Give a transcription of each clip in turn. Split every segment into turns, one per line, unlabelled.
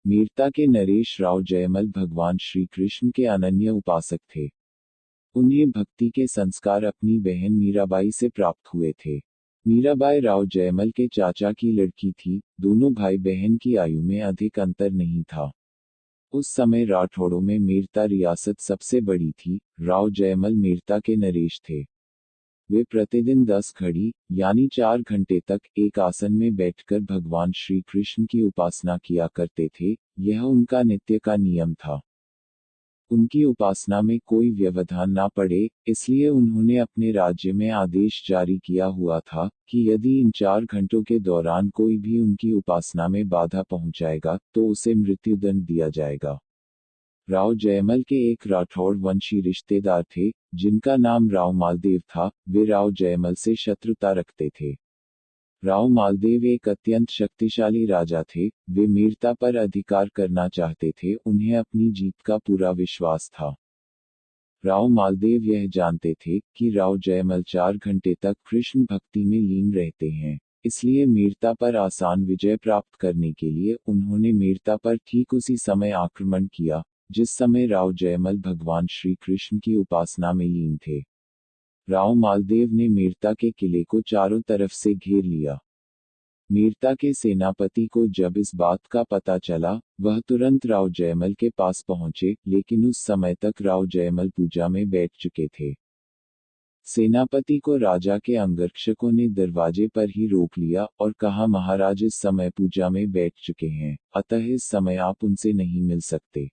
मीरता के नरेश राव जयमल भगवान श्री कृष्ण के अनन्य उपासक थे। उन्हें भक्ति के संस्कार अपनी बहन मीराबाई से प्राप्त हुए थे। मीराबाई राव जयमल के चाचा की लड़की थी। दोनों भाई बहन की आयु में अधिक अंतर नहीं था। उस समय राठौड़ों में मीरता रियासत सबसे बड़ी थी। राव जयमल मीरता के नरेश थे। वे प्रतिदिन 10 घड़ी यानी 4 घंटे तक एक आसन में बैठकर भगवान श्री कृष्ण की उपासना किया करते थे। यह उनका नित्य का नियम था। उनकी उपासना में कोई व्यवधान ना पड़े, इसलिए उन्होंने अपने राज्य में आदेश जारी किया हुआ था कि यदि इन 4 घंटों के दौरान कोई भी उनकी उपासना में बाधा पहुंचाएगा तो उसे मृत्युदंड दिया जाएगा। राव जयमल के एक राठौड़ वंशी रिश्तेदार थे, जिनका नाम राव मालदेव था। वे राव जयमल से शत्रुता रखते थे। राव मालदेव एक अत्यंत शक्तिशाली राजा थे। वे मीरता पर अधिकार करना चाहते थे। उन्हें अपनी जीत का पूरा विश्वास था। राव मालदेव यह जानते थे कि राव जयमल 4 घंटे तक कृष्ण भक्ति में लीन रहते हैं, इसलिए मीरता पर आसान विजय प्राप्त करने के लिए उन्होंने मीरता पर ठीक उसी समय आक्रमण किया जिस समय राव जयमल भगवान श्री कृष्ण की उपासना में लीन थे। राव मालदेव ने मीरता के किले को चारों तरफ से घेर लिया। मीरता के सेनापति को जब इस बात का पता चला, वह तुरंत राव जयमल के पास पहुंचे, लेकिन उस समय तक राव जयमल पूजा में बैठ चुके थे। सेनापति को राजा के अंगरक्षकों ने दरवाजे पर ही रोक लिया और कहा, महाराज इस समय पूजा में बैठ चुके हैं, अतः इस समय आप उनसे नहीं मिल सकते।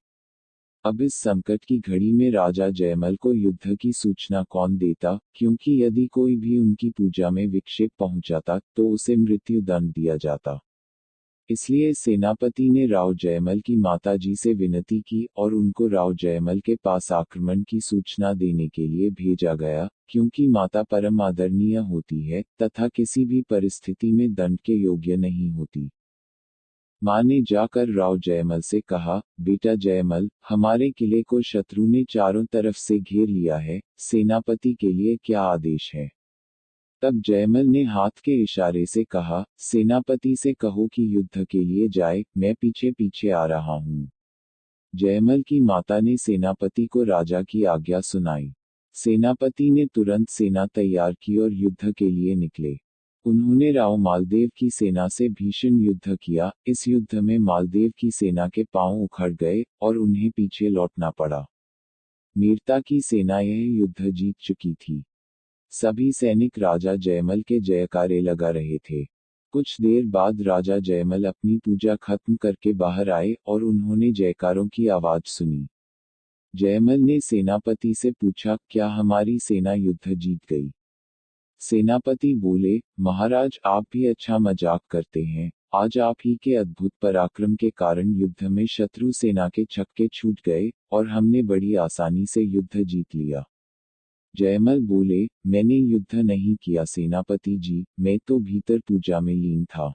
अब इस संकट की घड़ी में राजा जयमल को युद्ध की सूचना कौन देता, क्योंकि यदि कोई भी उनकी पूजा में विक्षेप पहुंचाता तो उसे मृत्यु दंड दिया जाता। इसलिए सेनापति ने राव जयमल की माताजी से विनती की और उनको राव जयमल के पास आक्रमण की सूचना देने के लिए भेजा गया, क्योंकि माता परम आदरणीय होती है तथा किसी भी परिस्थिति में दंड के योग्य नहीं होती। मां ने जाकर राव जयमल से कहा, बेटा जयमल, हमारे किले को शत्रु ने चारों तरफ से घेर लिया है, सेनापति के लिए क्या आदेश है? तब जयमल ने हाथ के इशारे से कहा, सेनापति से कहो कि युद्ध के लिए जाए, मैं पीछे पीछे आ रहा हूँ। जयमल की माता ने सेनापति को राजा की आज्ञा सुनाई। सेनापति ने तुरंत सेना तैयार की और युद्ध के लिए निकले। उन्होंने राव मालदेव की सेना से भीषण युद्ध किया। इस युद्ध में मालदेव की सेना के पांव उखड़ गए और उन्हें पीछे लौटना पड़ा। मीरता की सेना यह युद्ध जीत चुकी थी। सभी सैनिक राजा जयमल के जयकारे लगा रहे थे। कुछ देर बाद राजा जयमल अपनी पूजा खत्म करके बाहर आए और उन्होंने जयकारों की आवाज सुनी। जयमल ने सेनापति से पूछा, क्या हमारी सेना युद्ध जीत गई? सेनापति बोले, महाराज आप भी अच्छा मजाक करते हैं। आज आप ही के अद्भुत पराक्रम के कारण युद्ध में शत्रु सेना के छक्के छूट गए और हमने बड़ी आसानी से युद्ध जीत लिया। जयमल बोले, मैंने युद्ध नहीं किया सेनापति जी, मैं तो भीतर पूजा में लीन था।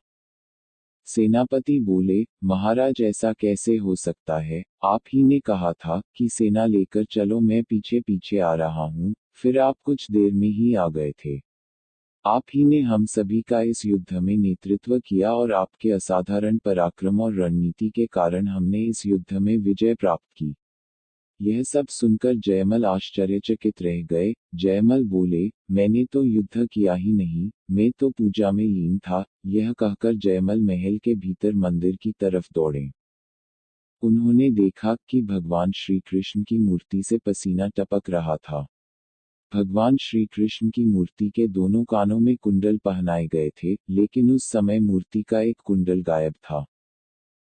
सेनापति बोले, महाराज ऐसा कैसे हो सकता है? आप ही ने कहा था कि सेना लेकर चलो, मैं पीछे पीछे आ रहा हूँ, फिर आप कुछ देर में ही आ गए थे। आप ही ने हम सभी का इस युद्ध में नेतृत्व किया और आपके असाधारण पराक्रम और रणनीति के कारण हमने इस युद्ध में विजय प्राप्त की। यह सब सुनकर जयमल आश्चर्यचकित रह गए। जयमल बोले, मैंने तो युद्ध किया ही नहीं, मैं तो पूजा में लीन था। यह कहकर जयमल महल के भीतर मंदिर की तरफ दौड़े। उन्होंने देखा कि भगवान श्री कृष्ण की मूर्ति से पसीना टपक रहा था। भगवान श्री कृष्ण की मूर्ति के दोनों कानों में कुंडल पहनाए गए थे, लेकिन उस समय मूर्ति का एक कुंडल गायब था।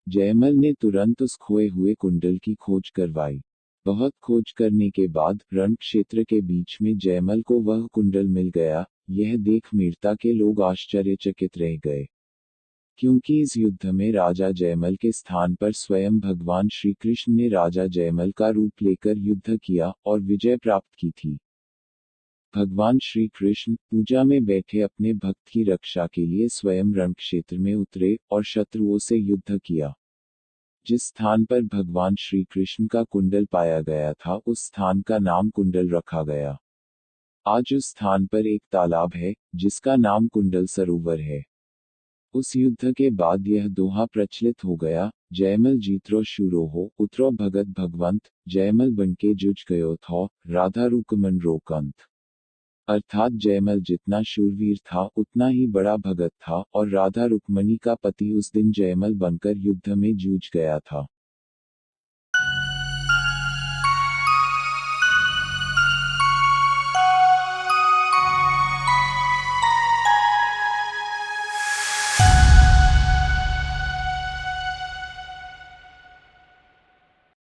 जयमल ने तुरंत उस खोए हुए कुंडल की खोज करवाई। बहुत खोज करने के बाद रण क्षेत्र के बीच में जयमल को वह कुंडल मिल गया। यह देख मीरता के लोग आश्चर्यचकित रह गए, क्योंकि इस युद्ध में राजा जयमल के स्थान पर स्वयं भगवान श्री कृष्ण ने राजा जयमल का रूप लेकर युद्ध किया और विजय प्राप्त की थी। भगवान श्री कृष्ण पूजा में बैठे अपने भक्त की रक्षा के लिए स्वयं रण क्षेत्र में उतरे और शत्रुओं से युद्ध किया। जिस स्थान पर भगवान श्री कृष्ण का कुंडल पाया गया था, उस स्थान का नाम कुंडल रखा गया। आज उस स्थान पर एक तालाब है, जिसका नाम कुंडल सरोवर है। उस युद्ध के बाद यह दोहा प्रचलित हो गया, जयमल जीतरो शूरो हो, उतरो भगत भगवंत, जयमल बनके जुझ गयो थो, राधा रुकमन रोकंत। अर्थात जयमल जितना शूरवीर था उतना ही बड़ा भगत था, और राधा रुक्मणी का पति उस दिन जयमल बनकर युद्ध में जूझ गया था।